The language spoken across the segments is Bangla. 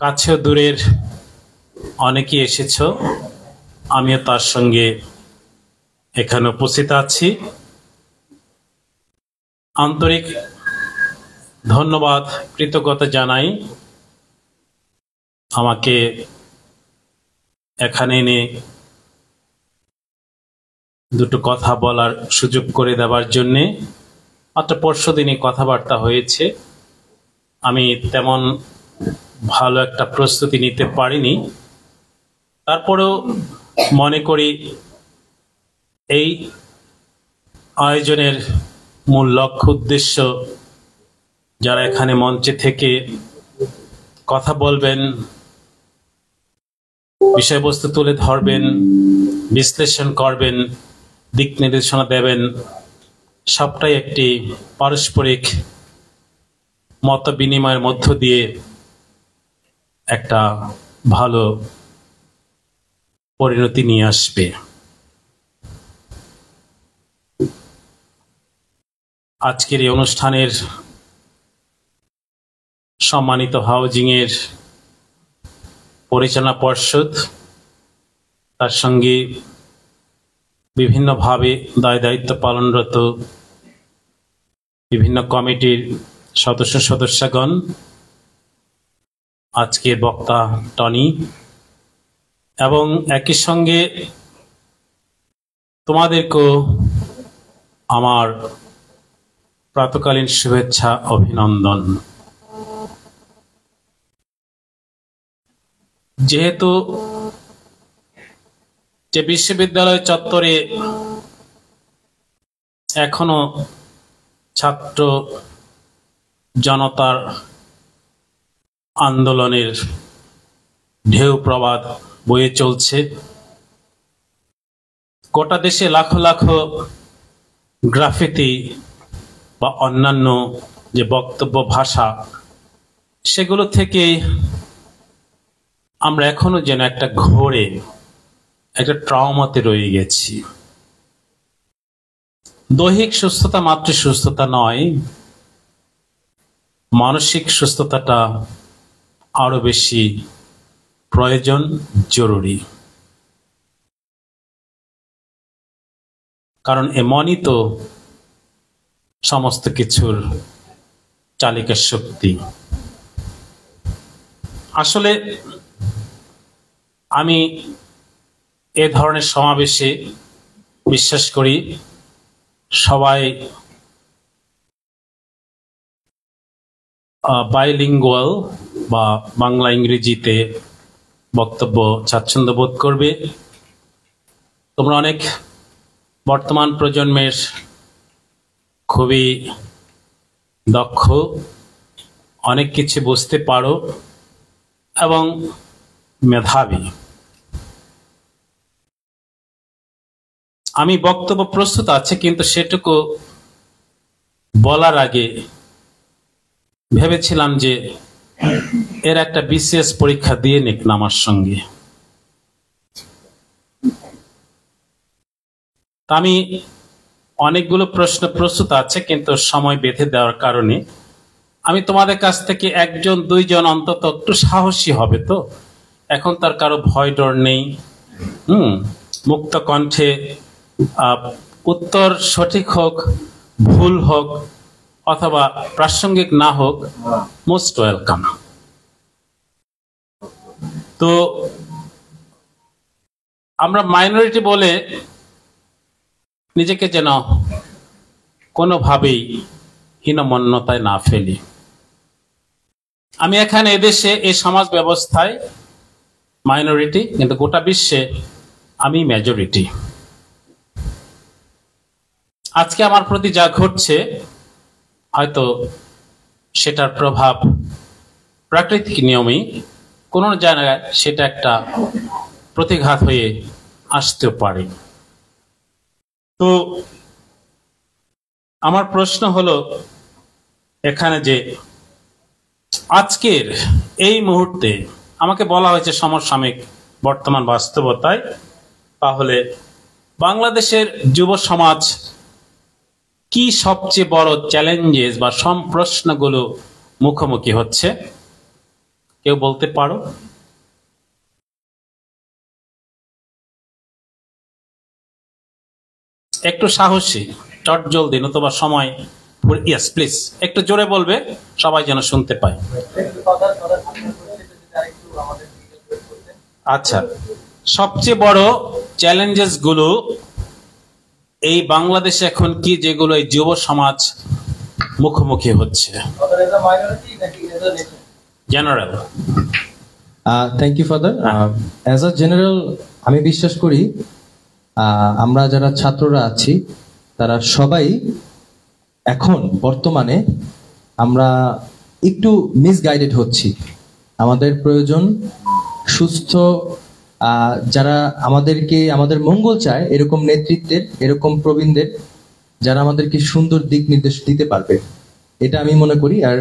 কাছে দূরের অনেকেই এসেছো, আমিও তার সঙ্গে এখানে উপস্থিত আছি। আন্তরিক ধন্যবাদ, কৃতজ্ঞতা জানাই আমাকে এখানে এনে দুটো কথা বলার সুযোগ করে দেওয়ার জন্যে। মাত্র পরশুদিনই কথাবার্তা হয়েছে, আমি তেমন ভালো একটা প্রস্তুতি নিতে পারিনি। তারপরেও মনে করি এই আয়োজনের মূল লক্ষ্য উদ্দেশ্য, যারা এখানে মঞ্চে থেকে কথা বলবেন, বিষয়বস্তু তুলে ধরবেন, বিশ্লেষণ করবেন, দিক নির্দেশনা দেবেন, সবটাই একটি পারস্পরিক মত বিনিময়ের মধ্য দিয়ে একটা ভালো পরিণতি নিয়ে আসবে। আজকের এই অনুষ্ঠানের সম্মানিত হাউজিং এর পরিচালনা পর্ষদ, তার সঙ্গে বিভিন্নভাবে দায় দায়িত্ব পালনরত বিভিন্ন কমিটির সদস্যগণ, আজকের বক্তা টনি, এবং একই সঙ্গে তোমাদেরকেও আমার প্রাতকালীন শুভেচ্ছা, অভিনন্দন। যেহেতু যে বিশ্ববিদ্যালয় চত্বরে এখনো ছাত্র জনতার আন্দোলনের ঢেউ প্রবাদ বয়ে চলছে, গোটা দেশে লাখো লাখো গ্রাফিতি বা অন্যান্য যে বক্তব্য ভাষা, সেগুলো থেকে আমরা এখনো যেন একটা ঘোরে একটা ট্রমাতে রয়ে গেছি। দৈহিক সুস্থতা মাত্র সুস্থতা নয়, মানসিক সুস্থতাটা আরো বেশি প্রয়োজন, জরুরি। কারণ এমনই তো সমস্ত কিছুর চালিকা শক্তি। আসলে আমি এ ধরনের সমাবেশে বিশ্বাস করি সবাই বাইলিঙ্গুয়াল বা বাংলা ইংরেজিতে বক্তব্য স্বাচ্ছন্দ্য বোধ করবে। তোমরা অনেক বর্তমান প্রজন্মের খুবই দক্ষ, অনেক কিছু বুঝতে পারো এবং মেধাবী। আমি বক্তব্য প্রস্তুত আছে, কিন্তু সেটুকু বলার আগে ভেবেছিলাম যে এর একটা বিসিএস পরীক্ষা দিয়ে নিক না আমার সঙ্গে। আমি অনেকগুলো প্রশ্ন প্রস্তুত আছে, কিন্তু সময় বেঁধে দেওয়ার কারণে আমি তোমাদের কাছ থেকে একজন দুইজন অন্তত একটু সাহসী হবে তো। এখন তার কারো ভয় ডর নেই, মুক্ত কণ্ঠে উত্তর সঠিক হোক, ভুল হোক অথবা প্রাসঙ্গিক না হোক, মোস্ট ওয়েলকাম। তো আমরা মাইনরিটি বলে নিজেকে যেন কোনোভাবেই হীনমন্যতায় না ফেলি। আমি এখানে এদেশে এই সমাজ ব্যবস্থায় মাইনরিটি, কিন্তু গোটা বিশ্বে আমি মেজরিটি। আজকে আমার প্রতি যা ঘটছে, হয়তো সেটার প্রভাব প্রাকৃতিক নিয়মেই কোন জায়গায় সেটা একটা প্রতিঘাত হয়ে আসতেও পারে। তো আমার প্রশ্ন হলো এখানে যে আজকের এই মুহূর্তে আমাকে বলা হয়েছে সমসাময়িক বর্তমান বাস্তবতায়, তাহলে বাংলাদেশের যুব সমাজ কি সবচেয়ে বড় চ্যালেঞ্জেস বা প্রশ্নগুলো মুখোমুখি হচ্ছে? কেউ বলতে পারো? একটু সাহসী, চট জলদি, নতুবা সময়। ইয়েস প্লিজ, একটু জোরে বলবে, সবাই যেন শুনতে পায়। আচ্ছা, সবচেয়ে বড় চ্যালেঞ্জেস গুলো এই বাংলাদেশে এখন কি, যেগুলো এই যুব সমাজ মুখোমুখি হচ্ছে? General. Thank you father. As a general আমি বিশ্বাস করি আমরা যারা ছাত্ররা আছি তারা সবাই এখন বর্তমানে আমরা একটু মিসগাইডেড হচ্ছি। আমাদের প্রয়োজন সুস্থ যারা আমাদের মঙ্গল চায় এরকম নেতৃত্বের, এরকম প্রবীণদের যারা আমাদেরকে সুন্দর দিক নির্দেশ দিতে পারবে, এটা আমি মনে করি। আর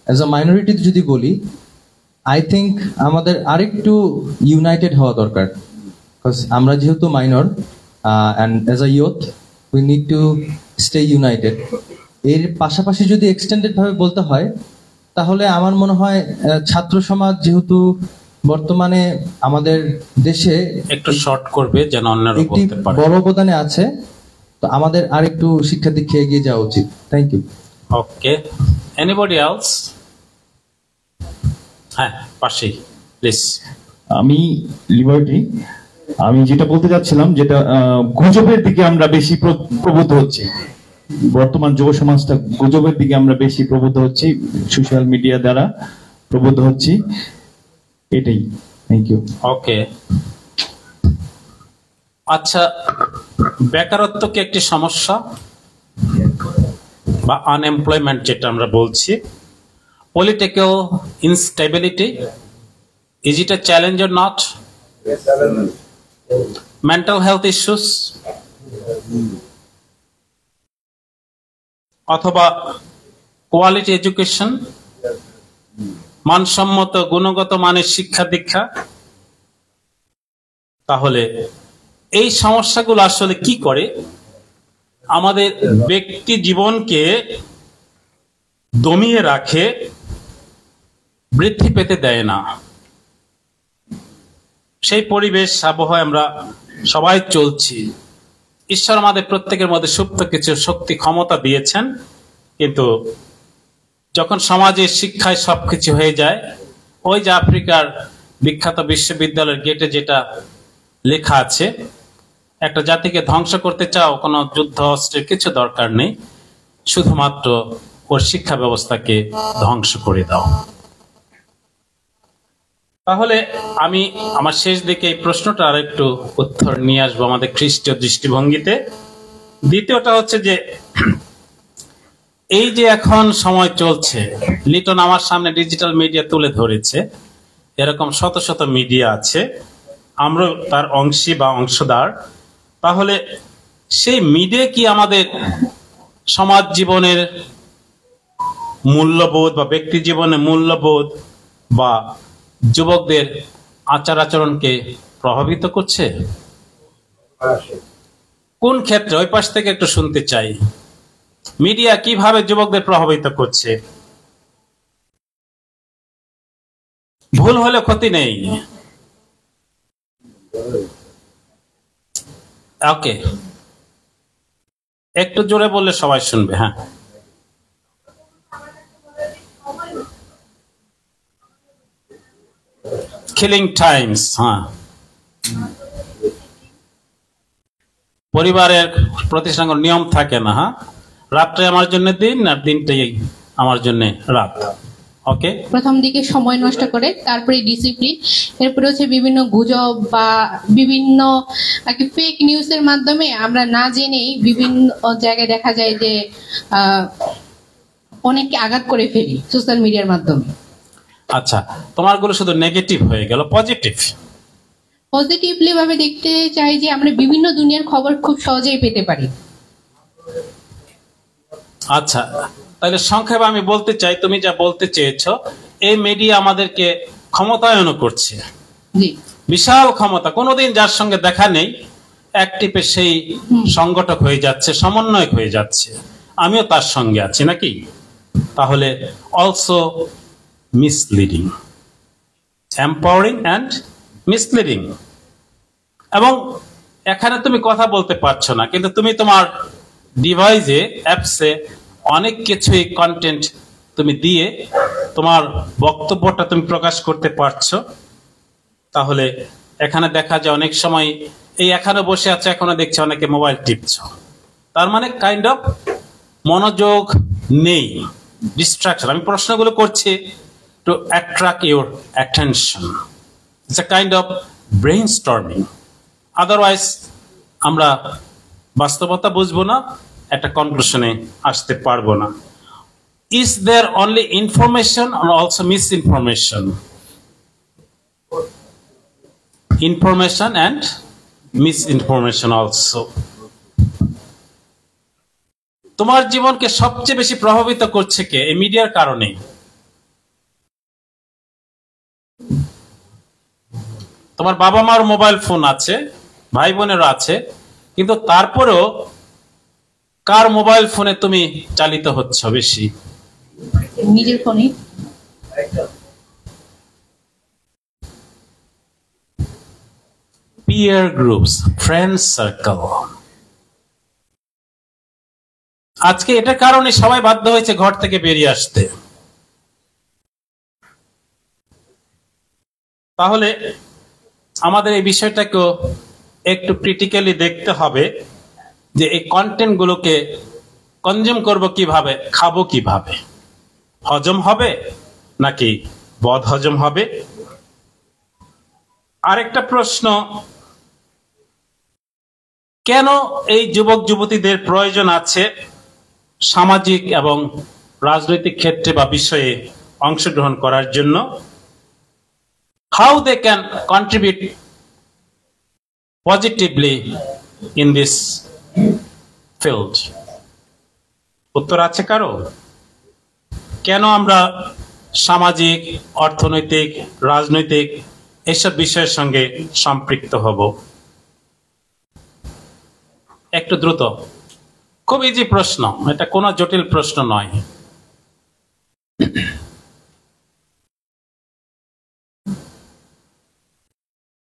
অ্যাজ আ মাইনরিটি যদি বলি, আই থিঙ্ক আমাদের আরেকটু ইউনাইটেড হওয়া দরকার। বিকজ আমরা যেহেতু minor and as a youth we need to stay United. এর পাশাপাশি যদি এক্সটেন্ডেড ভাবে বলতে হয় তাহলে আমার মনে হয় ছাত্র সমাজ যেহেতু বর্তমানে আমাদের দেশে একটু শর্ট করবে যেন অন্যরা একটি বলতে পারে, বড় অবদানে আছে, তো আমাদের আরেকটু শিক্ষা দীক্ষা এগিয়ে যাওয়া উচিত। Thank you. Okay, anybody else? হ্যাঁ, পাশেই প্লিজ। আমি লিবার্টি। আমি যেটা বলতে যাচ্ছিলাম, যেটা গুজবের দিকে আমরা বেশি প্রবুদ্ধ হচ্ছি, বর্তমান যুব সমাজটা গুজবের দিকে আমরা বেশি প্রবুদ্ধ হচ্ছি, সোশ্যাল মিডিয়া দ্বারা প্রবুদ্ধ হচ্ছি, এটাই। Thank you. ওকে, আচ্ছা, বেকারত্ব কি একটি সমস্যা বা আনএমপ্লয়মেন্ট যেটা আমরা বলছি? Political instability, is it A challenge or not? Mental health issues, অথবা কোয়ালিটি এডুকেশন, মানসম্মত গুণগত মানের শিক্ষা দীক্ষা। তাহলে এই সমস্যাগুলো আসলে কি করে? আমাদের ব্যক্তি জীবনকে দমিয়ে রাখে, বৃদ্ধি পেতে দেয় না। সেই পরিবেশ আবহাওয়ায় আমরা সবাই চলছি। ঈশ্বর আমাদের প্রত্যেকের মধ্যে সুপ্ত কিছু শক্তি ক্ষমতা দিয়েছেন, কিন্তু যখন সমাজে শিক্ষায় সবকিছু হয়ে যায়, ওই যে আফ্রিকার বিখ্যাত বিশ্ববিদ্যালয়ের গেটে যেটা লেখা আছে, একটা জাতিকে ধ্বংস করতে চাও, কোনো যুদ্ধ অস্ত্রের কিছু দরকার নেই, শুধুমাত্র ওর শিক্ষা ব্যবস্থাকে ধ্বংস করে দাও। তাহলে আমি আমার শেষ দিকে এই প্রশ্নটা আর একটু উত্তর নিয়ে আসবো আমাদের খ্রিস্টীয় দৃষ্টিভঙ্গিতে। দ্বিতীয়টা হচ্ছে যে এই যে এখন সময় চলছে, লিটন আমার সামনে ডিজিটাল মিডিয়া তুলে ধরেছে, এরকম শত শত মিডিয়া আছে, আমরা তার অংশী বা অংশদার। তাহলে সেই মিডিয়া কি আমাদের সমাজ জীবনের মূল্যবোধ বা ব্যক্তি জীবনের মূল্যবোধ বা যুবকদের আচার আচরণকে প্রভাবিত করছে? কোন ক্ষেত্রে? ওই পাশ থেকে একটু শুনতে চাই। মিডিয়া কিভাবে যুবকদের প্রভাবিত করছে? ভুল হলে ক্ষতি নেই। ওকে, একটু জোরে বললে সবাই শুনবে। হ্যাঁ, কিলিং টাইমস। হ্যাঁ, পরিবারের প্রতিষ্ঠান নিয়ম থাকে না। হ্যাঁ, রাত্রে আমার জন্য দিন আর দিনটাই আমার জন্য রাত। ওকে, প্রথম দিকে সময় নষ্ট করে, তারপরে ডিসিপ্লিন, এরপরে হচ্ছে বিভিন্ন গুজব বা বিভিন্ন ফেক নিউজের মাধ্যমে আমরা না জেনেই বিভিন্ন জায়গায় দেখা যায় যে অনেককে আঘাত করে ফেলি সোশ্যাল মিডিয়ার মাধ্যমে। আচ্ছা, তোমারগুলো শুধু নেগেটিভ হয়ে গেল, পজিটিভ? পজিটিভলি ভাবে দেখতে চাই যে আমরা বিভিন্ন দুনিয়ার খবর খুব সহজেই পেতে পারি। আচ্ছা, তাহলে সংক্ষেপে আমি বলতে চাই, তুমি যা বলতে চেয়েছো, এই মিডিয়া আমাদেরকে ক্ষমতায়ন করছে। জি, বিশাল ক্ষমতা। কোনোদিন যার সঙ্গে দেখা নেই, এক টিপে সেই সংগঠক হয়ে যাচ্ছে, সমন্বয়ক হয়ে যাচ্ছে। আমিও তার সঙ্গে আছি নাকি? তাহলে also misleading. Empowering and misleading. এবং এখানে তুমি কথা বলতে পারছো না, কিন্তু তুমি তোমার ডিভাইসে, অ্যাপসে অনেক কিছুই কন্টেন্ট তুমি দিয়ে তোমার বক্তব্যটা তুমি প্রকাশ করতে পারছো। তাহলে এখানে দেখা যায় অনেক সময় এই এখানে বসে আছে, এখনো দেখছে অনেকে মোবাইল টিপছো, তার মানে কাইন্ড অফ মনোযোগ নেই, ডিস্ট্রাকশন। আমি প্রশ্নগুলো করছি to attract your attention, it's a kind of brain storming. Otherwise আমরা বাস্তবতা বুঝবো না, একটা কনক্লুশনে আসতে পারবো না। ইজ দেয়ার অনলি ইনফরমেশন আর also misinformation? Information and misinformation also. তোমার জীবনকে সবচেয়ে বেশি প্রভাবিত করছে কে এই মিডিয়ার কারণে? তোমার বাবা মার মোবাইল ফোন আছে, ভাই বোনেরও আছে, কিন্তু তারপরেও কার মোবাইল ফোনে তুমি চালিত হচ্ছ বেশি? নিজের ফোনে। Peer groups, friend circle. আজকে এটার কারণে সবাই বাধ্য হয়েছে ঘর থেকে বেরিয়ে আসতে। তাহলে আমাদের এই বিষয়টাকেও একটু ক্রিটিক্যালি দেখতে হবে যে এই কন্টেন্ট গুলোকে কনজিউম করব কিভাবে, খাবো কিভাবে, হজম হবে নাকি বদ হজম হবে? আরেকটা প্রশ্ন, কেন এই যুবক যুবতীদের প্রয়োজন আছে সামাজিক এবং রাজনৈতিক ক্ষেত্রে বা বিষয়ে অংশগ্রহণ করার জন্য? How they can contribute positively in this field? উত্তর আছে কারো? কেন আমরা সামাজিক, অর্থনৈতিক, রাজনৈতিক এসব বিষয়ের সঙ্গে সম্পৃক্ত হব? একটু দ্রুত, খুব ইজি প্রশ্ন, এটা কোনো জটিল প্রশ্ন নয়।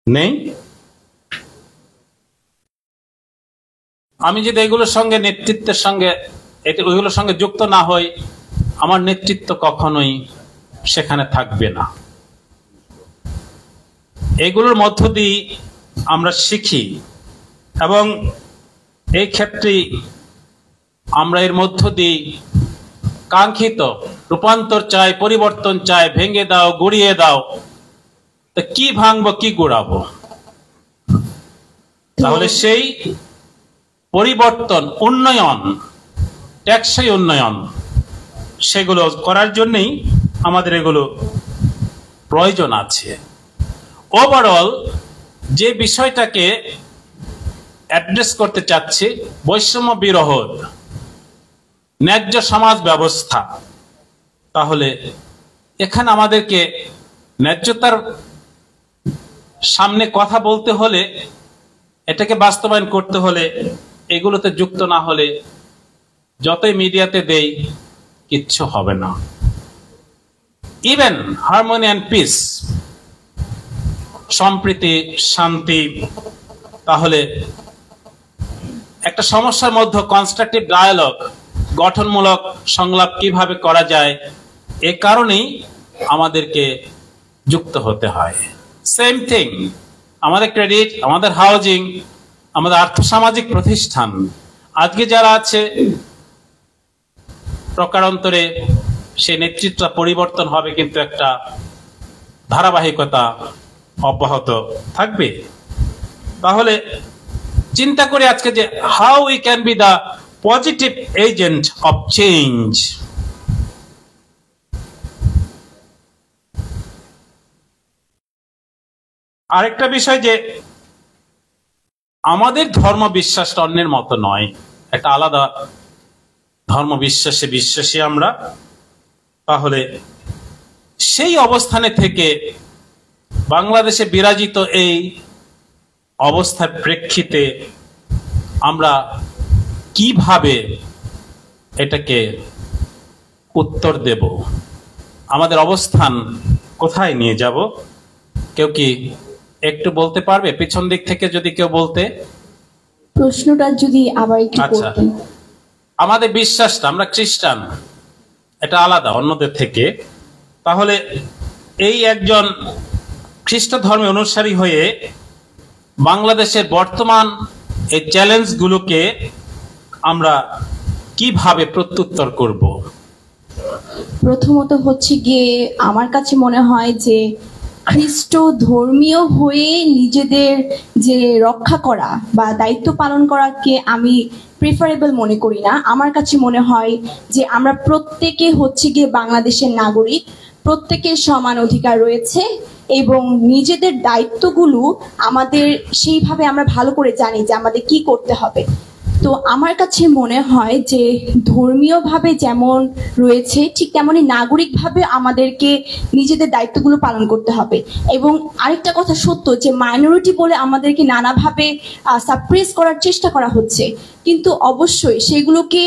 নেই? আমি যদি এগুলোর সঙ্গে, নেতৃত্বের সঙ্গে, ওইগুলোর সঙ্গে যুক্ত না হই, আমার নেতৃত্ব কখনোই সেখানে থাকবে না। এগুলোর মধ্য দিয়ে আমরা শিখি এবং এই ক্ষেত্রে আমরা এর মধ্য দিয়ে কাঙ্ক্ষিত রূপান্তর চাই, পরিবর্তন চাই। ভেঙে দাও, গুড়িয়ে দাও, তো কি ভাঙবো, কি গুড়াবো? তাহলে সেই পরিবর্তন, উন্নয়ন, টেকসই উন্নয়ন, সেগুলো করার জন্যই আমাদের এগুলো প্রয়োজন আছে। ওভারঅল যে বিষয়টাকে অ্যাড্রেস করতে চাচ্ছি, বৈষম্য বিরোধ, ন্যায্য সমাজ ব্যবস্থা, তাহলে এখানে আমাদেরকে ন্যায্যতার সামনে কথা বলতে হলে, এটাকে বাস্তবায়ন করতে হলে, এগুলোতে যুক্ত না হলে যতই মিডিয়াতে দেই কিচ্ছু হবে না। ইভেন হারমোনি অ্যান্ড পিস, সম্প্রীতি, শান্তি, তাহলে একটা সমস্যার মধ্যে কনস্ট্রাকটিভ ডায়ালগ, গঠনমূলক সংলাপ কিভাবে করা যায়, এ কারণেই আমাদেরকে যুক্ত হতে হয়। সেম থিং আমাদের ক্রেডিট, আমাদের হাউজিং, আমাদের আর্থসামাজিক প্রতিষ্ঠান, আজকে যারা আছে প্রকারান্তরে সেই নেতৃত্ব পরিবর্তন হবে, কিন্তু একটা ধারাবাহিকতা অব্যাহত থাকবে। তাহলে চিন্তা করি আজকে যে how we can be the positive agent of change. আরেকটা বিষয় যে আমাদের ধর্ম বিশ্বাসটা অন্যের মতো নয়, একটা আলাদা ধর্ম বিশ্বাসে বিশ্বাসী আমরা। তাহলে সেই অবস্থানে থেকে বাংলাদেশে বিরাজিত এই অবস্থার প্রেক্ষিতে আমরা কিভাবে এটাকে উত্তর দেব, আমাদের অবস্থান কোথায় নিয়ে যাব, কেউ কি একটু বলতে পারবে পিছন দিক থেকে যদি কেউ বলতে? প্রশ্নটা যদি আবার একটু আচ্ছা, করতেন। আমাদের বিশ্বাসটা, আমরা খ্রিস্টান, এটা আলাদা অন্যদের থেকে। তাহলে এই একজন খ্রিস্ট ধর্মের অনুসারী হয়ে বাংলাদেশের বর্তমান এই চ্যালেঞ্জগুলোকে আমরা কিভাবে প্রত্যুত্তর করব? প্রথমত হচ্ছে গিয়ে আমার কাছে মনে হয় যে খ্রিস্ট ধর্মীয় হয়ে নিজেদের যে রক্ষা করা বা দায়িত্ব পালন করাকে আমি প্রেফারেবল মনে করি না। আমার কাছে মনে হয় যে আমরা প্রত্যেকে হচ্ছে গিয়ে বাংলাদেশের নাগরিক, প্রত্যেকের সমান অধিকার রয়েছে এবং নিজেদের দায়িত্বগুলো আমাদের সেইভাবে আমরা ভালো করে জানি যে আমাদের কি করতে হবে। তো আমার কাছে মনে হয় যে ধর্মীয়ভাবে যেমন রয়েছে ঠিক তেমনি নাগরিকভাবে আমাদেরকে নিজেদের দায়িত্বগুলো পালন করতে হবে। এবং আরেকটা কথা সত্য যে মাইনরিটি বলে আমাদেরকে নানাভাবে সাপ্রেস করার চেষ্টা করা হচ্ছে, কিন্তু অবশ্যই সেগুলোকে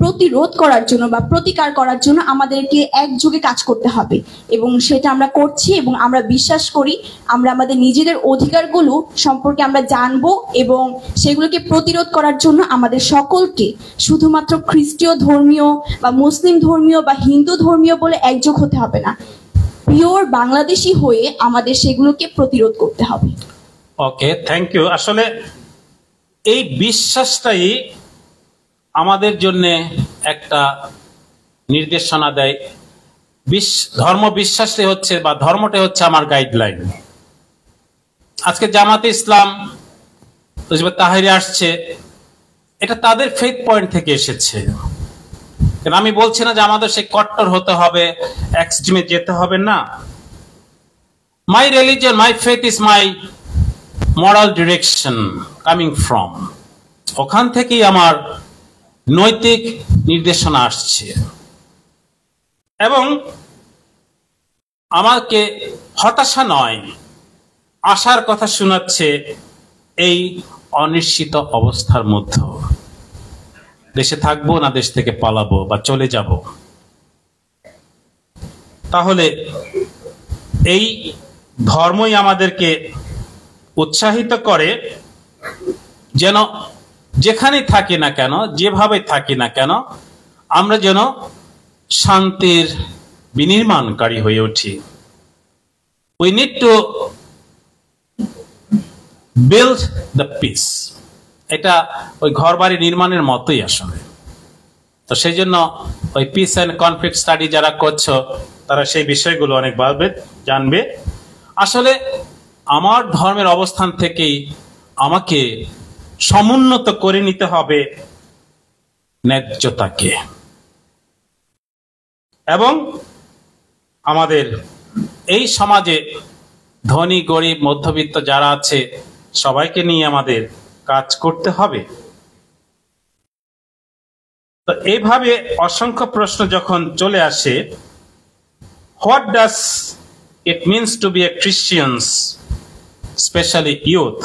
প্রতিরোধ করার জন্য বা প্রতিকার করার জন্য আমাদেরকে একযোগে কাজ করতে হবে এবং সেটা আমরা করছি। এবং আমরা বিশ্বাস করি আমরা আমাদের নিজেদের অধিকারগুলো সম্পর্কে আমরা জানবো এবং সেগুলোকে প্রতিরোধ করার জন্য আমাদের সকলকে শুধুমাত্র খ্রিস্টীয় ধর্মীয় বা মুসলিম ধর্মীয় বা হিন্দু ধর্মীয় বলে একযোগ হতে হবে না, পিওর বাংলাদেশি হয়ে আমাদের সেগুলোকে প্রতিরোধ করতে হবে। ওকে, থ্যাংক ইউ। আসলে এই বিশ্বাসটাই আমাদের জন্য একটা নির্দেশনা দেয়। ধর্ম বিশ্বাসই হচ্ছে বা ধর্মটাই হচ্ছে আমার গাইডলাইন। আজকে জামাতে ইসলাম, তাহিরি আসছে, এটা তাদের ফেথ পয়েন্ট থেকে এসেছে। আমি বলছি না যে আমাদের সেই কট্টর হতে হবে, এক্সট্রিমে যেতে হবে না। মাই religion, my faith is my moral direction coming from, ওখান থেকেই আমার নৈতিক নির্দেশনা আসছে এবং আমাকে হতাশা নয়, আশার কথা শোনাচ্ছে এই অনিশ্চিত অবস্থার মধ্যে। দেশে থাকবো না দেশ থেকে পালাবো বা চলে যাব? তাহলে এই ধর্মই আমাদেরকে উৎসাহিত করে যেন যেখানে থাকি না কেন, যেভাবে থাকি না কেন, আমরা যেন শান্তির বিনির্মাণকারী হয়ে উঠি। We need to build the piece. এটা ওই ঘর বাড়ি নির্মাণের মতোই আসলে। তো সেই জন্য ওই পিস অ্যান্ড কনফ্লিক্ট স্টাডি যারা করছো তারা সেই বিষয়গুলো অনেক ভাবে জানবে। আসলে আমার ধর্মের অবস্থান থেকেই আমাকে সমুন্নত করে নিতে হবে ন্যায্যতাকে এবং আমাদের এই সমাজে ধনী গরিব মধ্যবিত্ত যারা আছে সবাইকে নিয়ে আমাদের কাজ করতে হবে। তো এইভাবে অসংখ্য প্রশ্ন যখন চলে আসে, what does it means to be a Christians, especially youth,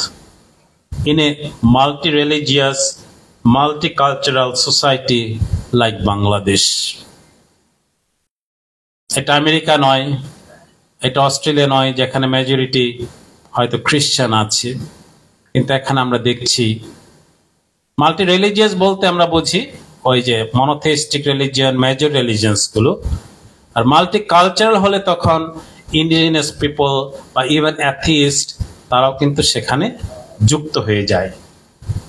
in a multi-religious, multicultural society like Bangladesh? এটা আমেরিকা নয়, এটা অস্ট্রেলিয়া নয় যেখানে মেজরিটি হয়তো খ্রিস্টান আছে, কিন্তু এখানে আমরা দেখছি মাল্টি রিলিজিয়াস বলতে আমরা বুঝি ওই যে মনোথেইস্টিক রিলিজিয়ন, মেজর রিলিজিয়ন্স গুলো। আর মাল্টি কালচারাল হলে তখন ইন্ডিজিনাস পিপল বা ইভেন অ্যাথিস্ট তারাও কিন্তু সেখানে যুক্ত হয়ে যায়।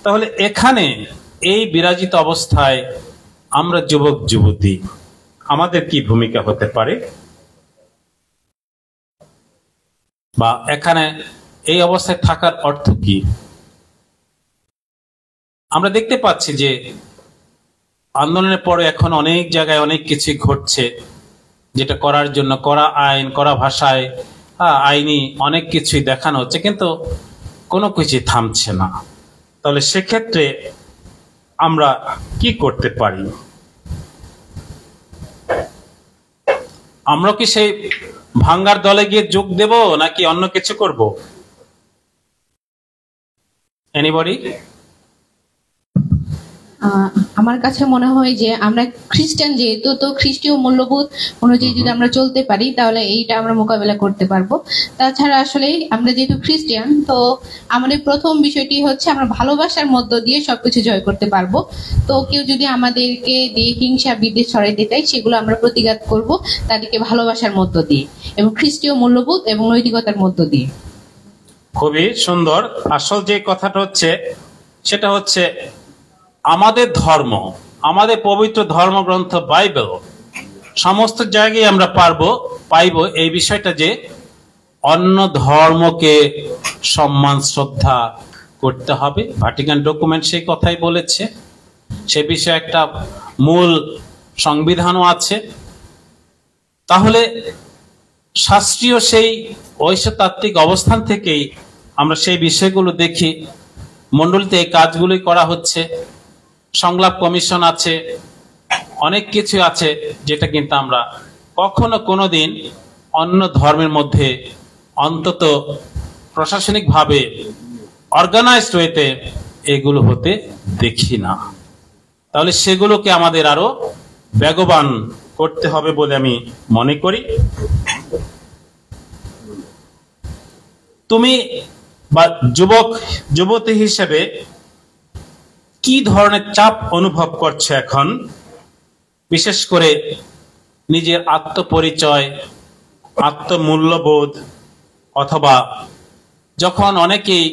তাহলে এখানে এই বিরাজিত অবস্থায় আমরা যুবক যুবতী, আমাদের কি ভূমিকা হতে পারে বা এখানে এই অবস্থায় থাকার অর্থ কি? আমরা দেখতে পাচ্ছি যে আন্দোলনের পরে এখন অনেক জায়গায় অনেক কিছু ঘটছে, যেটা করার জন্য করা আইন, করা ভাষায় আইনি অনেক কিছুই দেখানো হচ্ছে, কিন্তু কোনো কিছুই থামছে না। তাহলে সেক্ষেত্রে আমরা কি করতে পারি? আমরা কি সেই ভাঙ্গার দলে গিয়ে যোগ দেব নাকি অন্য কিছু করব? এনিবডি? আমার কাছে মনে হয় যে আমরা খ্রিস্টান, যেহেতু তো খ্রিস্টীয় মূল্যবোধ অনুযায়ী যদি আমরা চলতে পারি তাহলে এইটা আমরা মোকাবেলা করতে পারবো। তাছাড়া আসলে আমরা যেহেতু খ্রিস্টান, তো আমাদের প্রথম বিষয়টি হচ্ছে আমরা ভালোবাসার মধ্য দিয়ে সবকিছু জয় করতে পারবো। তো কেউ যদি আমাদেরকে দিয়ে হিংসা বিদ্বেষ ছড়াইতে চায়, সেগুলো আমরা প্রতিঘাত করব তাদেরকে ভালোবাসার মধ্য দিয়ে এবং খ্রিস্টীয় মূল্যবোধ এবং নৈতিকতার মধ্য দিয়ে। খুবই সুন্দর। আসল যে কথাটা হচ্ছে সেটা হচ্ছে আমাদের ধর্ম, আমাদের পবিত্র ধর্মগ্রন্থ বাইবেল সমস্ত জায়গায় আমরা পাইব এই বিষয়টা যে অন্য ধর্মকে সম্মান শ্রদ্ধা করতে হবে। ভ্যাটিকান ডকুমেন্ট সেই কথাই বলেছে। সে বিষয়ে একটা মূল সংবিধানও আছে। তাহলে শাস্ত্রীয় সেই ঐশতাত্ত্বিক অবস্থান থেকেই আমরা সেই বিষয়গুলো দেখি। মণ্ডলীতে এই কাজগুলোই করা হচ্ছে, সংলাপ কমিশন আছে, অনেক কিছু আছে যেটা কিন্তু আমরা কখনো কোনোদিন অন্য ধর্মের মধ্যে অন্তত প্রশাসনিকভাবে অর্গানাইজড ওয়েতে এগুলো হতে দেখি না। তাহলে সেগুলোকে আমাদের আরো বেগবান করতে হবে বলে আমি মনে করি। তুমি বা যুবতী হিসেবে কি ধরনের চাপ অনুভব করছে এখন, বিশেষ করে নিজের আত্মপরিচয়, আত্মমূল্যবোধ, অথবা যখন অনেকেই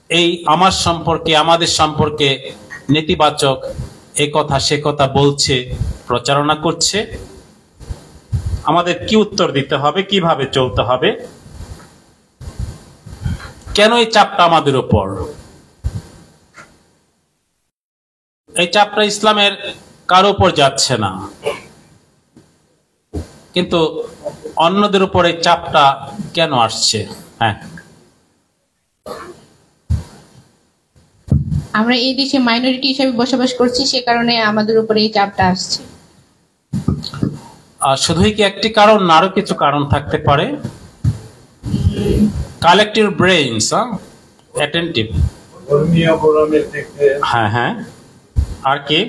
এই আমার সম্পর্কে আমাদের সম্পর্কে নেতিবাচক এ কথা সে কথা বলছে, প্রচারণা করছে, আমাদের কি উত্তর দিতে হবে, কিভাবে চলতে হবে? কেন এই চাপটা আমাদের উপর? এই চাপটা ইসলামের কারো উপর যাচ্ছে না, কিন্তু অন্যদের উপর এই চাপটা কেন আসছে? হ্যাঁ, আমরা এই দেশে মাইনরিটি হিসেবে বসবাস করছি, সে কারণে আমাদের উপরে এই চাপটা আসছে। শুধুই কি একটি কারণ না, আরো কিছু কারণ থাকতে পারে? কালেক্টিভ ব্রেইনস, অ্যাটেন্টিভ, হ্যাঁ হ্যাঁ, আর কি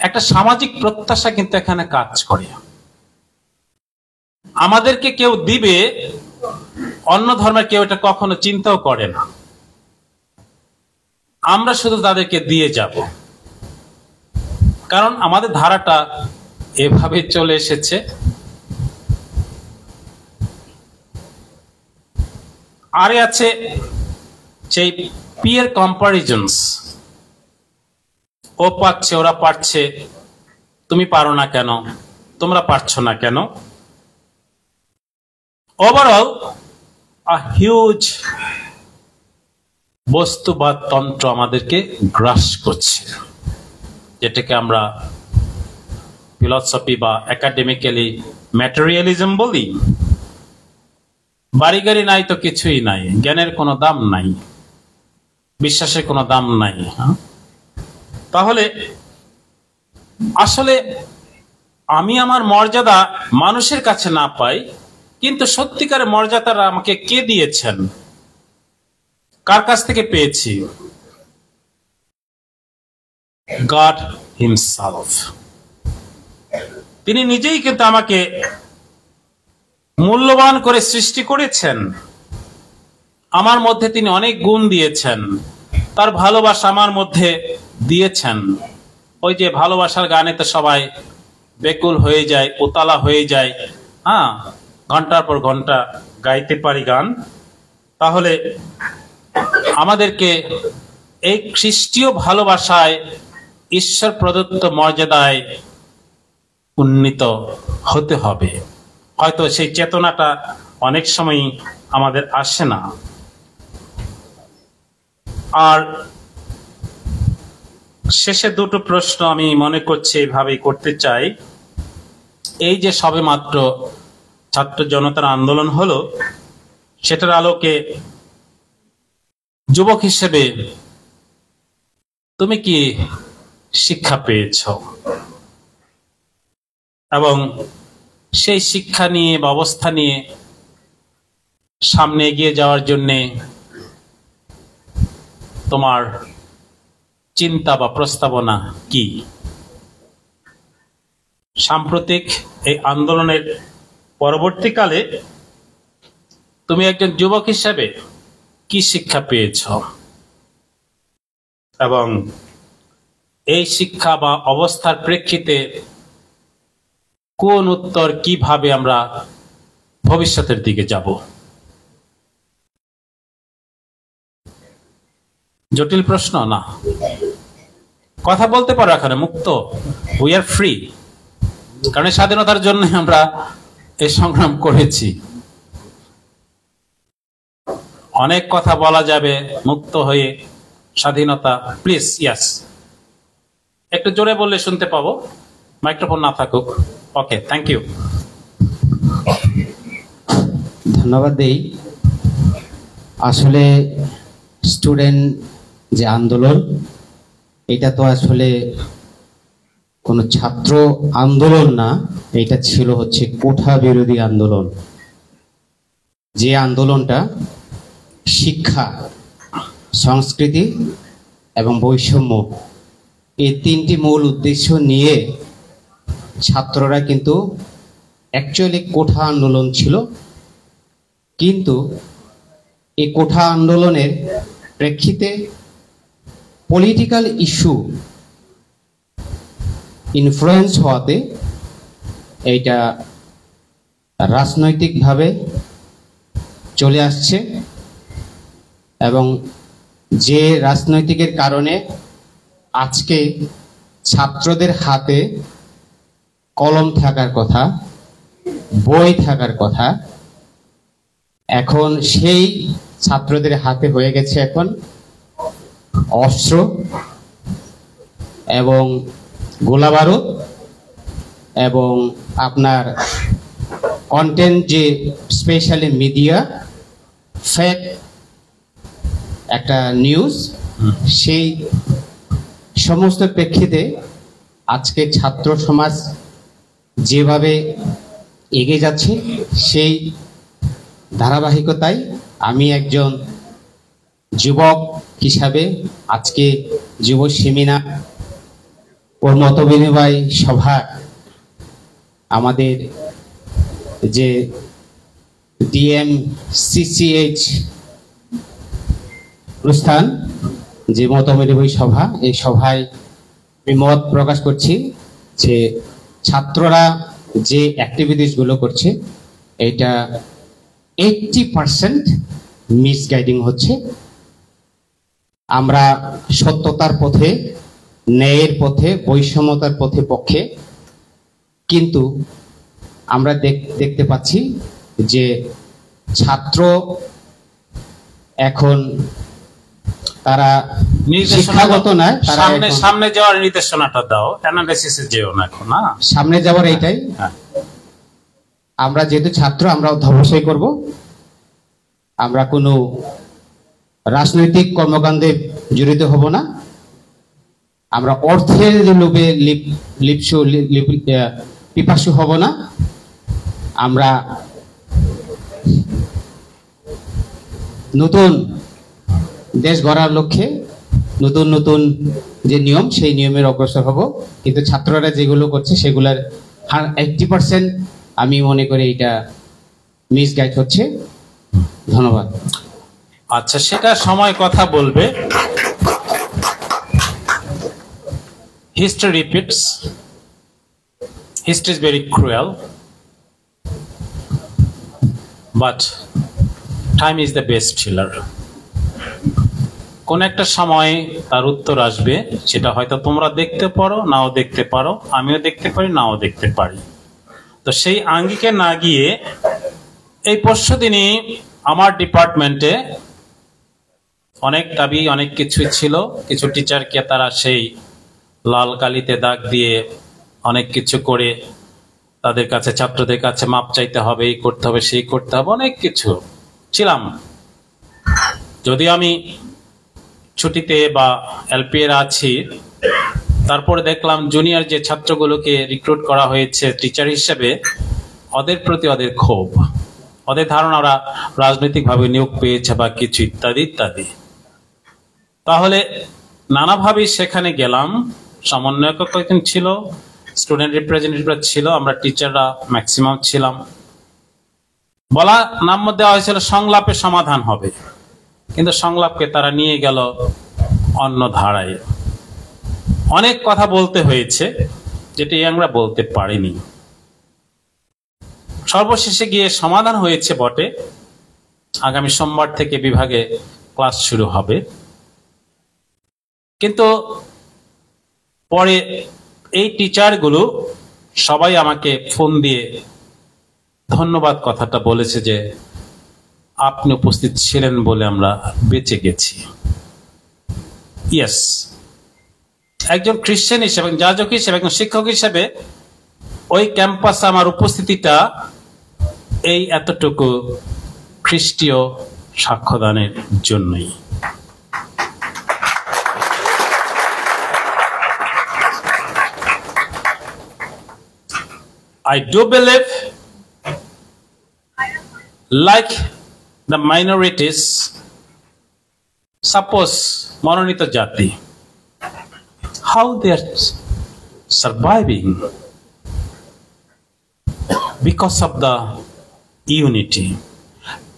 একটা সামাজিক প্রত্যাশা কিন্তু এখানে কাজ করে। আমাদেরকে কেউ দিবে, অন্য ধর্মের কেউ এটা কখনো চিন্তাও করে না, আমরা শুধু তাদেরকে দিয়ে যাব, কারণ আমাদের ধারাটা এভাবে চলে এসেছে। আরে আছে সেই পিয়ার কম্পারিজনস, ও পারছে ওরা পারছে, তুমি পারো না কেন, তোমরা পারছো না কেন? ওভারঅল হিউজ বস্তুবাদ তন্ত্র আমাদেরকে গ্রাস করছে, যেটাকে আমরা ফিলসফি বা একাডেমিক্যালি ম্যাটেরিয়ালিজম বলি। বাড়ি গাড়ি নাই তো কিছুই নাই, জ্ঞানের কোনো দাম নাই, বিশ্বাসের কোনো দাম নাই। তাহলে আসলে আমি আমার মর্যাদা মানুষের কাছে না পাই, কিন্তু সত্যিকারের মর্যাদাটা আমাকে কে দিয়েছেন, কার কাছ থেকে পেয়েছি? God himself. তিনি নিজেই কিন্তু আমাকে মূল্যবান করে সৃষ্টি করেছেন। আমার মধ্যে তিনি অনেক গুণ দিয়েছেন, তার ভালোবাসা আমার মধ্যে দিয়েছেন। ওই যে ভালোবাসার গানে তো সবাই বেকুল হয়ে যায়, উতালা হয়ে যায়, হ্যাঁ, ঘন্টার পর ঘন্টা গাইতে পারি গান। তাহলে আমাদেরকে এই খ্রিস্টীয় ভালোবাসায়, ঈশ্বর প্রদত্ত মর্যাদায় উন্নীত হতে হবে। হয়তো সেই চেতনাটা অনেক সময় আমাদের আসে না। আর শেষে দুটো প্রশ্ন আমি মনে করছি এইভাবেই করতে চাই। এই যে সবে মাত্র ছাত্র জনতার আন্দোলন হলো, সেটার আলোকে যুবক হিসেবে তুমি কি শিক্ষা পেয়েছ, এবং সেই শিক্ষা নিয়ে ব্যবস্থা নিয়ে সামনে এগিয়ে যাওয়ার জন্যে তোমার চিন্তা বা প্রস্তাবনা কি? সাম্প্রতিক এই আন্দোলনের পরবর্তীকালে তুমি একজন যুবক হিসেবে কি শিক্ষা পেয়েছ, এবং এই শিক্ষা বা অবস্থার প্রেক্ষিতে কোন উত্তর, কিভাবে আমরা ভবিষ্যতের দিকে যাব? জটিল প্রশ্ন না, কথা বলতে পারো, এখানে মুক্ত, উই আর ফ্রি, কারণ স্বাধীনতার জন্য আমরা এই সংগ্রাম করেছি। অনেক কথা বলা যাবে মুক্ত হয়ে, স্বাধীনতা। প্লিজ, ইয়াস, একটু জোরে বললে শুনতে পাবো, মাইক্রোফোন না থাকুক। ওকে, থ্যাংক ইউ। ধন্যবাদ দেই। আসলে স্টুডেন্ট যে আন্দোলন, এটা তো আসলে কোনো ছাত্র আন্দোলন না, এটা ছিল হচ্ছে কোঠা বিরোধী আন্দোলন। যে আন্দোলনটা শিক্ষা, সংস্কৃতি এবং বৈষম্য, এই তিনটি মূল উদ্দেশ্য নিয়ে ছাত্ররা কিন্তু অ্যাকচুয়ালি কোঠা আন্দোলন ছিল। কিন্তু এই কোঠা আন্দোলনের প্রেক্ষিতে পলিটিক্যাল ইস্যু ইনফ্লুয়েন্স হওয়াতে এইটা রাজনৈতিকভাবে চলে আসছে, এবং যে রাজনৈতিকের কারণে আজকে ছাত্রদের হাতে কলম থাকার কথা, বই থাকার কথা, এখন সেই ছাত্রদের হাতে হয়ে গেছে এখন অস্ত্র এবং গোলাবারুদ এবং আপনার কন্টেন্ট, যে স্পেশালি মিডিয়া, ফেক একটা নিউজ, সেই সমস্ত প্রেক্ষিতে আজকে ছাত্র সমাজ যেভাবে এগিয়ে যাচ্ছে, সেই ধারাবাহিকতায় আমি একজন যুবক হিসাবে আজকে যুব সেমিনার ও মতবিনিময় সভা, আমাদের যে DMCCH অনুষ্ঠান, যে মতবিনিময় সভা, এই সভায় আমি মত প্রকাশ করছি যে ছাত্ররা যে অ্যাক্টিভিটিসগুলো করছে, এটা 80% মিসগাইডিং হচ্ছে। আমরা সত্যতার পথে, ন্যায়ের পথে, বৈষম্যতার পক্ষে, কিন্তু আমরা দেখতে পাচ্ছি যে ছাত্র এখন তারা শিক্ষাগত নয়, তারা সামনে যাওয়ার নির্দেশনাটা দাও, অ্যানালাইসিসে যেও না এখন। না, সামনে যাওয়ার এইটাই। আমরা যেহেতু ছাত্র, আমরা অবশ্যই করব। আমরা কোনো রাজনৈতিক কর্মকাণ্ডে জড়িত হব না। আমরা অর্থের লোভে পিপাসু হব না। আমরা নতুন দেশ গড়ার লক্ষ্যে নতুন নতুন যে নিয়ম, সেই নিয়মের অগ্রসর হব। কিন্তু ছাত্ররা যেগুলো করছে সেগুলোর 80% আমি মনে করি এটা মিসগাইড হচ্ছে। ধন্যবাদ। আচ্ছা, সেটা সময় কথা বলবে। History repeats. History is very cruel, but time is the best healer. কোন একটা সময় তার উত্তর আসবে, সেটা হয়তো তোমরা দেখতে পারো, নাও দেখতে পারো, আমিও দেখতে পারি, নাও দেখতে পারি। তো সেই আঙ্গিকে না গিয়ে এই পরশুদিনই আমার ডিপার্টমেন্টে অনেক দাবি, অনেক কিছুই ছিল। কিছু টিচারকে তারা সেই লাল কালিতে দাগ দিয়ে অনেক কিছু করে তাদের কাছে, ছাত্রদের কাছে মাপ চাইতে হবে, এই করতে হবে, সেই করতে হবে, অনেক কিছু ছিলাম। যদি আমি ছুটিতে বা এলপি এর আছি, তারপরে দেখলাম জুনিয়র যে ছাত্রগুলোকে রিক্রুট করা হয়েছে টিচার হিসেবে, ওদের প্রতি ওদের ক্ষোভ, ওদের ধারণা ওরা রাজনৈতিকভাবে নিয়োগ পেয়েছে বা কিছু ইত্যাদি ইত্যাদি। তাহলে নানাভাবে সেখানে গেলাম, সমন্বয়ক কয়েকজন ছিল, স্টুডেন্ট রিপ্রেজেন্টেটিভরা ছিল, আমরা টিচাররা ম্যাক্সিমাম ছিলাম। বলা নাম দেওয়া হয়েছিল সংলাপে সমাধান হবে, কিন্তু সংলাপকে তারা নিয়ে গেল অন্য ধারায়। অনেক কথা বলতে হয়েছে যেটি আমরা বলতে পারিনি। সর্বশেষে গিয়ে সমাধান হয়েছে বটে। আগামী সোমবার থেকে বিভাগে ক্লাস শুরু হবে, কিন্তু পরে এই টিচারগুলো সবাই আমাকে ফোন দিয়ে ধন্যবাদ কথাটা বলেছে যে আপনি উপস্থিত ছিলেন বলে আমরা বেঁচে গেছি। ইয়েস, একজন খ্রিস্টান হিসেবে, যাজক হিসেবে, একজন শিক্ষক হিসেবে ওই ক্যাম্পাসে আমার উপস্থিতিটা এই এতটুকু খ্রিস্টীয় সাক্ষ্যদানের জন্যই। I do believe, like the minorities, suppose মনোনীত জাতি, how they are surviving because of the unity.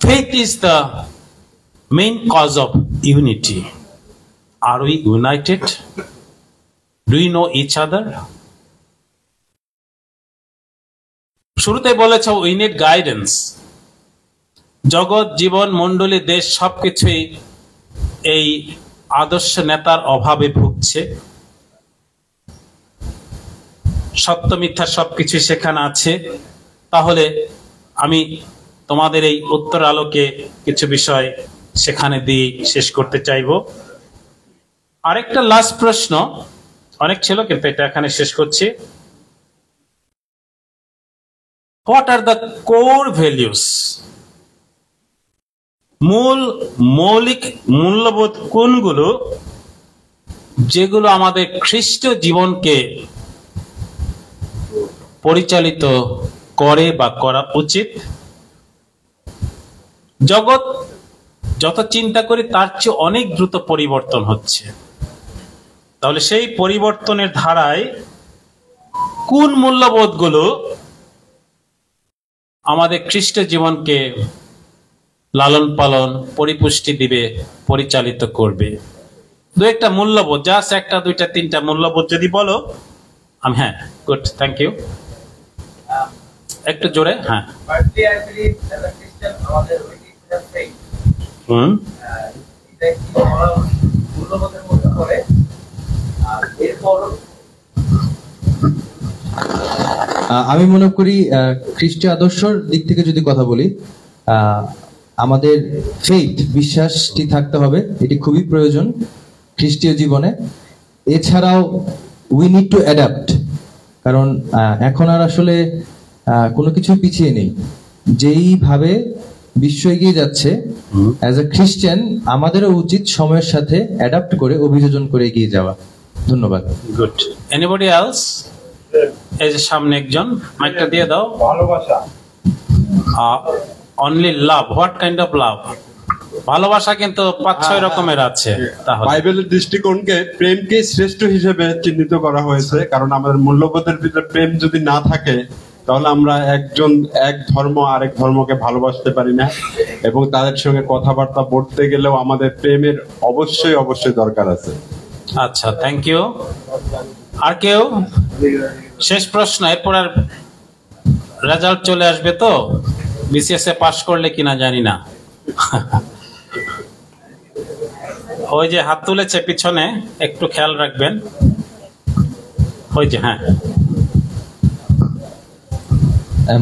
Faith is the main cause of unity. Are we united? Do we know each other? শুরুতে বলেছ we need guidance. জগৎ, জীবন, মণ্ডলী, দেশ সবকিছুই এই আদর্শ নেতার অভাবে ভুগছে। সত্য মিথ্যা সবকিছু সেখানে আছে। তাহলে আমি তোমাদের এই উত্তর আলোকে কিছু বিষয় সেখানে দিয়ে শেষ করতে চাইব। আরেকটা লাস্ট প্রশ্ন, অনেক ছিল কিন্তু এটা এখানে শেষ করছি। What are the core values? মৌলিক মূল্যবোধ কোনগুলো যেগুলো আমাদের খ্রিস্টীয় জীবনকে পরিচালিত করে বা করা উচিত? জগৎ যত চিন্তা করি তার চেয়ে অনেক দ্রুত পরিবর্তন হচ্ছে। তাহলে সেই পরিবর্তনের ধারায় কোন মূল্যবোধগুলো আমাদের খ্রিস্ট জীবনকে লালন পালন, পরিপুষ্টি দিবে, পরিচালিত করবে? দু একটা মূল্যবোধ, জাস্ট একটা, দুইটা, তিনটা মূল্যবোধ যদি বলো। হ্যাঁ, গুড, থ্যাংক ইউ। একটু জোরে। হ্যাঁ, আমি মনে করি খ্রিস্টীয় আদর্শের দিক থেকে যদি কথা বলি, আমাদের ফেইথ, বিশ্বাসটি থাকতে হবে, এটি খুবই প্রয়োজন খ্রিস্টীয় জীবনে। এছাড়াও উই নিড টু অ্যাডাপ্ট, কারণ এখন আর আসলে কোনো কিছু পিছিয়ে নেই। যেইভাবে বিশ্ব এগিয়ে যাচ্ছে, অ্যাজ এ খ্রিস্টান আমাদেরও উচিত সময়ের সাথে অ্যাডাপ্ট করে, অভিযোজন করে এগিয়ে যাওয়া। ধন্যবাদ। গুড। Anybody else? এই যে সামনে একজন, মাইকটা দিয়ে দাও। ভালোবাসা। Only love, what kind of love? ভালোবাসা কিন্তু 5-6 রকমের আছে। তাহলে বাইবেলের দৃষ্টিকোণকে প্রেমকে শ্রেষ্ঠ হিসেবে চিহ্নিত করা হয়েছে, কারণ আমাদের মূল্যবোধের ভিতরে প্রেম যদি না থাকে তাহলে আমরা এক ধর্ম আরেক ধর্মকে ভালোবাসতে পারি না, এবং তাদের সঙ্গে কথাবার্তা বলতে গেলেও আমাদের প্রেমের অবশ্যই দরকার আছে। আচ্ছা, থ্যাংক ইউ। আর কেউ? শেষ প্রশ্ন, এরপর আর রেজাল্ট চলে আসবে তো, বিসিএস এ পাশ করলে কিনা জানি না। ওই যে হাত তুলেছে পিছনে, একটু খেয়াল রাখবেন। ওই যে, হ্যাঁ,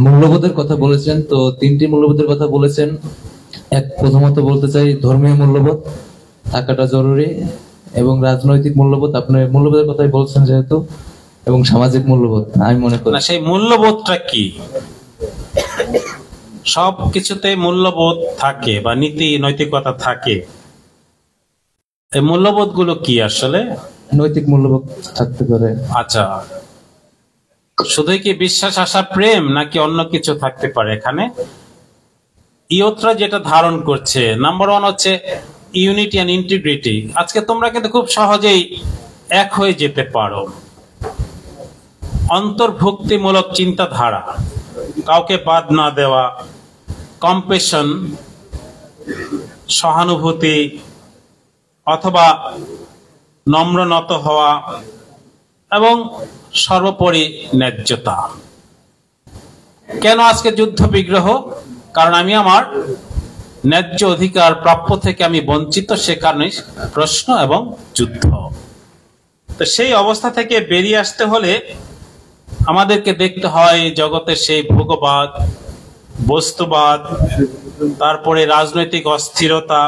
মূল্যবোধের কথা বলেছেন, তো 3টি মূল্যবোধের কথা বলেছেন। প্রথমত বলতে চাই ধর্মীয় মূল্যবোধ থাকাটা জরুরি, এবং রাজনৈতিক মূল্যবোধ, আপনি মূল্যবোধের কথাই বলছেন যেহেতু, এবং সামাজিক মূল্যবোধ আমি মনে করি। না, সেই মূল্যবোধটা কি? সব কিছুতে মূল্যবোধ থাকে বা নীতি নৈতিকতা থাকে। এই মূল্যবোধ গুলো কি আসলে? নৈতিক মূল্যবোধ থাকতে পারে। আচ্ছা, শুধুই কি বিশ্বাস, আশা, প্রেম, নাকি অন্য কিছু থাকতে পারে এখানে? ইয়ত্রা যেটা ধারণ করছে, নাম্বার 1 হচ্ছে ইউনিটি অ্যান্ড ইন্টিগ্রিটি। আজকে তোমরা কিন্তু খুব সহজেই এক হয়ে যেতে পারো। অন্তর্ভুক্তিমূলক চিন্তাধারা, কাউকে বাদ না দেওয়া, কম্পেশন, সহানুভূতি অথবা নম্র নত হওয়া এবং সর্বোপরি ন্যায্যতা। কেন আজকে যুদ্ধ বিগ্রহ? কারণ আমি আমার ন্যায্য অধিকার প্রাপ্য থেকে আমি বঞ্চিত, সে কারণে প্রশ্ন এবং যুদ্ধ। তো সেই অবস্থা থেকে বেরিয়ে আসতে হলে আমাদেরকে দেখতে হয় জগতের সেই ভোগবাদ, বস্তুবাদ, তারপরে রাজনৈতিক অস্থিরতা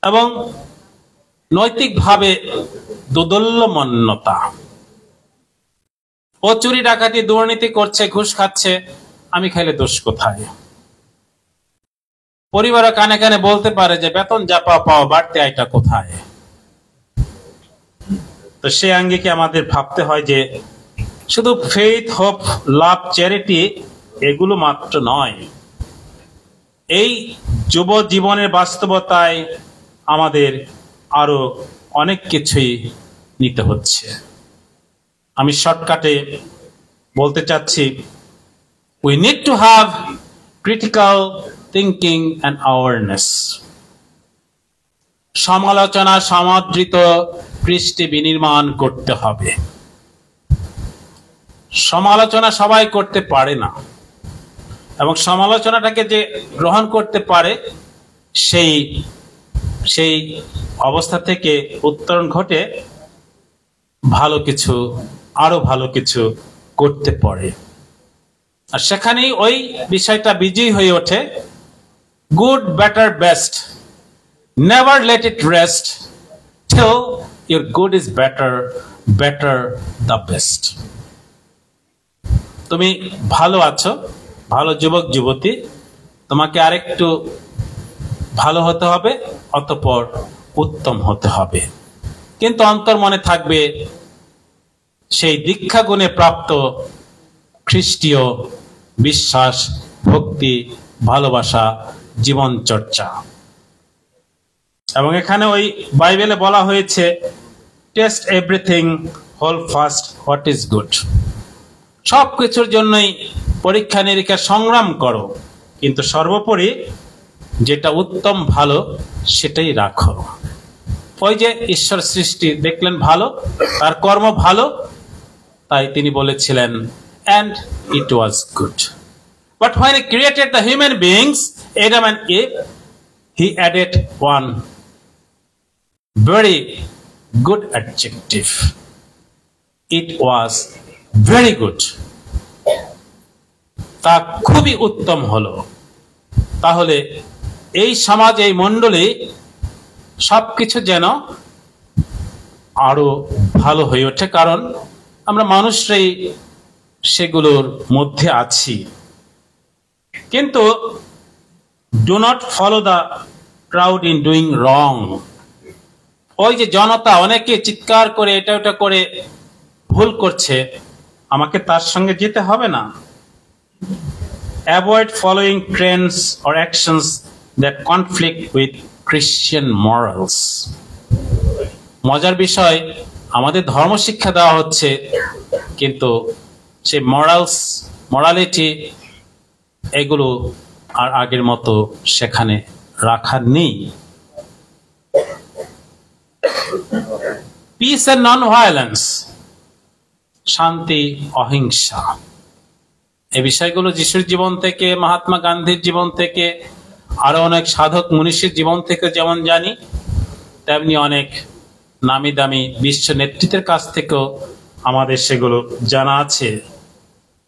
এবং নৈতিকভাবে দোদুল্যমন্যতা। ও চুরি ডাকাতি দুর্নীতি করছে, ঘুষ খাচ্ছে, আমি খাইলে দোষ কোথায়? পরিবার কানে কানে বলতে পারে যে বেতন যা পাওয়া বাড়তে আইটা কোথায়? তো সে আঙ্গিকে আমাদের ভাবতে হয় যে শুধু ফেইথ, হোপ, লাভ, চ্যারিটি এগুলো মাত্র নয়, এই যুব জীবনের বাস্তবতায় আমাদের আরো অনেক কিছুই নিতে হচ্ছে। আমি শর্টকাটে বলতে চাচ্ছি, we need to have critical thinking and awareness. সমালোচনা সমাদৃত পৃষ্ঠে বিনির্মাণ করতে হবে। সমালোচনা সবাই করতে পারে না, এবং সমালোচনাটাকে যে গ্রহণ করতে পারে সেই অবস্থা থেকে উত্তরণ ঘটে আরো ভালো কিছু করতে পারে। আর সেখানেই ওই বিষয়টা বিজয়ী হয়ে ওঠে। Good, better, best, never let it rest till your good is better the best. তুমি ভালো আছো, ভালো যুবক যুবতী, তোমাকে আরেকটু ভালো হতে হবে, অতঃপর উত্তম হতে হবে। কিন্তু অন্তর মনে থাকবে সেই দীক্ষা গুণে প্রাপ্ত খ্রিস্টীয় বিশ্বাস, ভক্তি, ভালোবাসা, জীবন চর্চা। এবং এখানে ওই বাইবেলে বলা হয়েছে, test everything, hold fast what is good. সবকিছুর জন্যই পরীক্ষা নিরীক্ষা সংগ্রাম করো, কিন্তু সর্বোপরি যেটা উত্তম ভালো সেটাই রাখো। ওই যে ঈশ্বর সৃষ্টি দেখলেন ভালো, তার কর্ম ভালো, তাই তিনি বলেছিলেন and it was good. But when he created the human beings, Adam and Eve, he added one very good adjective. It was very good. তা খুবই উত্তম হলো। তাহলে এই সমাজ, এই মণ্ডলী সবকিছু যেন আরো ভালো হয়ে ওঠে, কারণ আমরা মানুষরাই সেগুলোর মধ্যে আছি। কিন্তু do not follow the crowd in doing wrong. ওই যে জনতা অনেকে চিৎকার করে এটা ওটা করে ভুল করছে, আমাকে তার সঙ্গে যেতে হবে না। Avoid following trends or actions that conflict with Christian morals. মজার বিষয়, আমাদের ধর্ম শিক্ষা দেওয়া হচ্ছে, কিন্তু সে মরালিটি এগুলো আর আগের মতো সেখানে রাখা নেই। পিস এন্ড নন ভায়োলেন্স, শান্তি, অহিংসা, এই বিষয়গুলো যিশুর জীবন থেকে, মহাত্মা গান্ধীর জীবন থেকে, আরো অনেক সাধক মনীষীর জীবন থেকে যেমন জানি, তেমনি অনেক নামি দামি বিশ্ব নেতৃত্বের কাছ থেকেও আমাদের সেগুলো জানা আছে।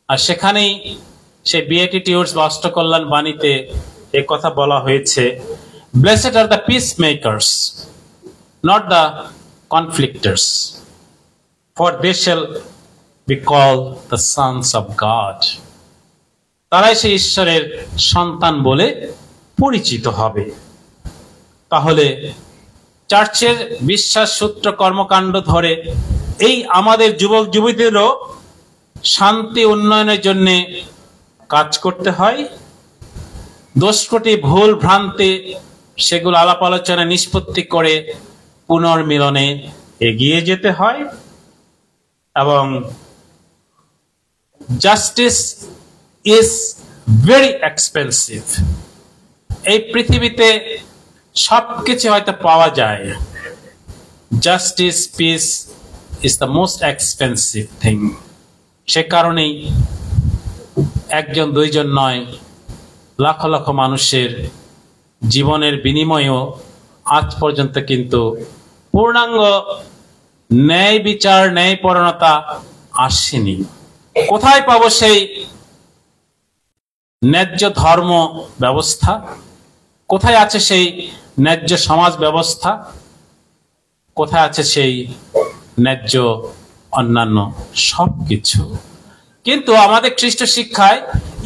আর সেখানেই সেই বিএটিটিউডস বা অষ্টকল্যাণ বাণীতে এ কথা বলা হয়েছে, blessed are the peacemakers, not the conflicters, for they shall be called the sons of God. তারাই সেই ঈশ্বরের সন্তান বলে পরিচিত হবে। তাহলে চার্চের বিশ্বাস সূত্র কর্মকাণ্ড ধরে এই আমাদের যুবক যুবতীদেরও শান্তি উন্নয়নের জন্য কাজ করতে হয়। দোষ ত্রুটি, ভুল ভ্রান্তি সেগুলো আলাপ আলোচনা নিষ্পত্তি করে পুনর্মিলনে এগিয়ে যেতে হয়। এবং জাস্টিস ইজ ভেরি এক্সপেন্সিভ। এই পৃথিবীতে সবকিছু হয়তো পাওয়া যায়, justice, peace is the most expensive thing. সে কারণেই একজন দুইজন নয়, লক্ষ লক্ষ মানুষের জীবনের বিনিময়েও আজ পর্যন্ত কিন্তু পূর্ণাঙ্গ ন্যায় বিচার, ন্যায়পরায়ণতা আসেনি। কোথায় পাবো সেই ন্যায্য ধর্ম ব্যবস্থা? কোথায় আছে সেই ন্যায্য সমাজ ব্যবস্থা? কোথায় আছে সেই ন্যায্য অন্যান্য সবকিছু? কিন্তু আমাদের খ্রিস্ট শিক্ষায়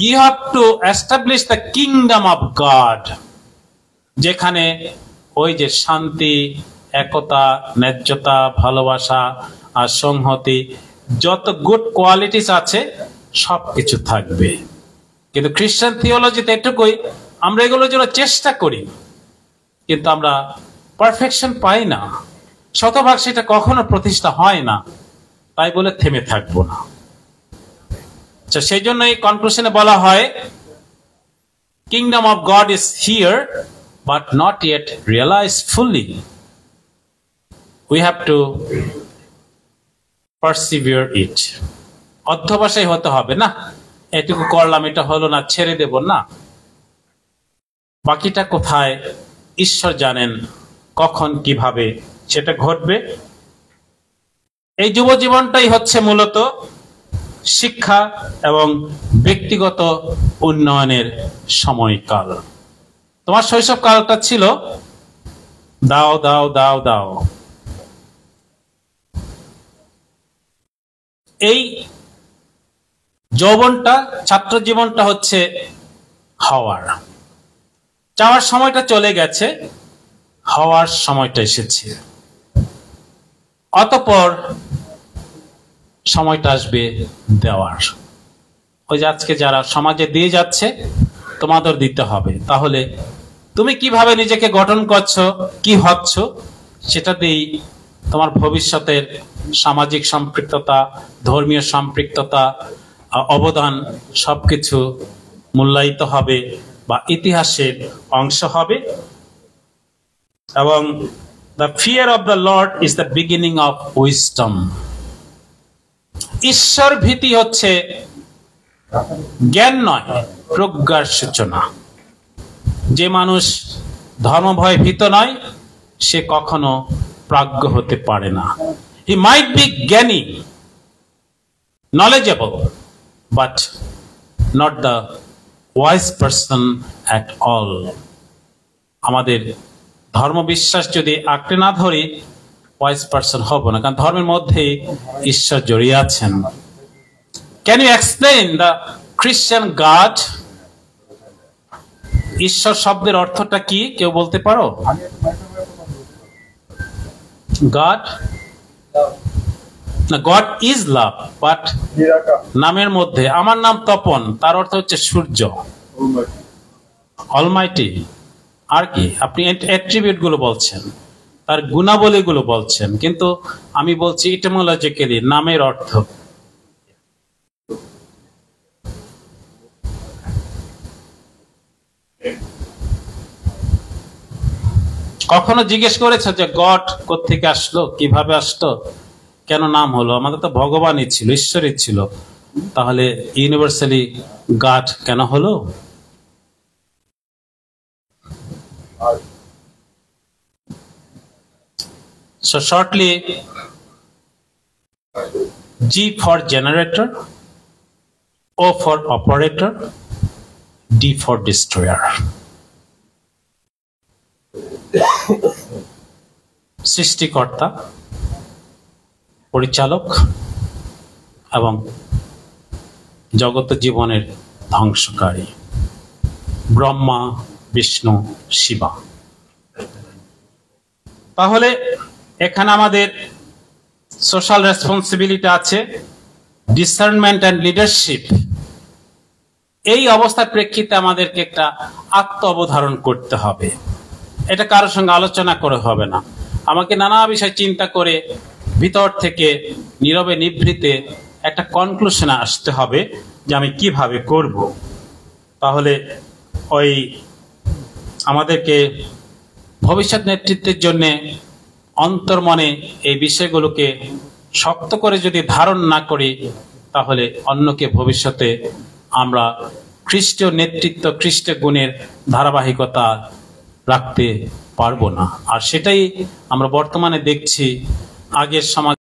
you have to establish the kingdom of God, যেখানে ওই যে শান্তি, একতা, ন্যায্যতা, ভালোবাসা আর সংহতি, যত গুড কোয়ালিটিস আছে সবকিছু থাকবে। কিন্তু খ্রিস্টান থিওলজিতে এটুকুই, আমরা এগুলোর জন্য চেষ্টা করি, কিন্তু আমরা পারফেকশন পাই না। শতভাগ সেটা কখনো প্রতিষ্ঠা হয় না, তাই বলে থেমে থাকবো না। আচ্ছা, সেই জন্য এই কনক্লুশনে বলা হয়, kingdom of God is here but not yet realised fully. We have to persevere it. অধ্যবসায় হতে হবে না, এটুকু করলাম, এটা হলো না, ছেড়ে দেব না। বাকিটা কোথায় ঈশ্বর জানেন, কখন কিভাবে সেটা ঘটবে। এই যুব জীবনটাই হচ্ছে মূলত শিক্ষা এবং ব্যক্তিগত উন্নয়নের সময়কাল। তোমার শৈশবকালটা ছিল দাও দাও দাও দাও। এই যৌবনটা, ছাত্র জীবনটা হচ্ছে হওয়ার। চাওয়ার সময়টা চলে গেছে, হওয়ার সময়টা এসেছে। অতঃপর সময়টা আসবে দেওয়ার। ওই যে আজকে যারা সমাজে দিয়ে যাচ্ছে, তোমাদের দিতে হবে। তাহলে তুমি কিভাবে নিজেকে গঠন করছো, কি হচ্ছ, সেটা দিয়েই তোমার ভবিষ্যতের সামাজিক সম্পৃক্ততা, ধর্মীয় সম্পৃক্ততা, অবদান সবকিছু মূল্যায়িত হবে বা ইতিহাসের অংশ হবে। এবং the fear of the Lord is the beginning of wisdom. ঈশ্বর ভীতি হচ্ছে জ্ঞান নয়, প্রজ্ঞার সূচনা। যে মানুষ ধর্মভয় ভীত নয়, সে কখনো প্রাজ্ঞ হতে পারে না। হি মাইট বি জ্ঞানী, knowledgeable, but not the wise person at all. আমাদের ধর্ম বিশ্বাস যদি আঁকড়ে না ধরি, ওয়াইজ পারসন হব না, কারণ ধর্মের মধ্যে ঈশ্বর জড়িয়ে আছেন। ক্যান ইউ এক্সপ্লেইন দ্য খ্রিস্টান গড? ঈশ্বর শব্দের অর্থটা কি, কেউ বলতে পারো? গড না, গড ইজ লাভ, বাট নামের মধ্যে, আমার নাম তপন, তার অর্থ হচ্ছে সূর্য, অলমাইটি। আর কি আপনি অ্যাট্রিবিউট গুলো বলছেন, তার গুণাবলী গুলো বলছেন, কিন্তু আমি বলছি ইটিমোলজিক্যালি নামের অর্থ। কখনো জিজ্ঞেস করেছো যে গড কোত্থেকে আসলো, কিভাবে আসলো, কেন নাম হলো? আমাদের তো ভগবানই ছিল, ঈশ্বরই ছিল, তাহলে ইউনিভার্সালি গড কেন হলো? So shortly, G for generator, O for operator, D for destroyer. সৃষ্টিকর্তা, পরিচালক এবং জগৎ জীবনের ধ্বংসকারী, ব্রহ্মা, বিষ্ণু, শিবা। তাহলে এখানে আমাদের সোশ্যাল রেসপন্সিবিলিটি আছে, ডিসার্নমেন্ট অ্যান্ড লিডারশিপ। এই অবস্থার প্রেক্ষিতে আমাদেরকে একটা আত্ম অবধারণ করতে হবে এটা কারোর সঙ্গে আলোচনা করে হবে না। আমাকে নানা বিষয় চিন্তা করে ভিতর থেকে নীরবে নিভৃতে একটা কনক্লুশনে আসতে হবে যে আমি কিভাবে করব। তাহলে ওই আমাদেরকে ভবিষ্যৎ নেতৃত্বের জন্য অন্তর্মনে এই বিষয়গুলোকে শক্ত করে যদি ধারণ না করি, তাহলে অন্যকে ভবিষ্যতে আমরা খ্রিস্টীয় নেতৃত্ব, খ্রিস্টীয় গুণের ধারাবাহিকতা রাখতে পারবো না। আর সেটাই আমরা বর্তমানে দেখছি। আগের সমাজ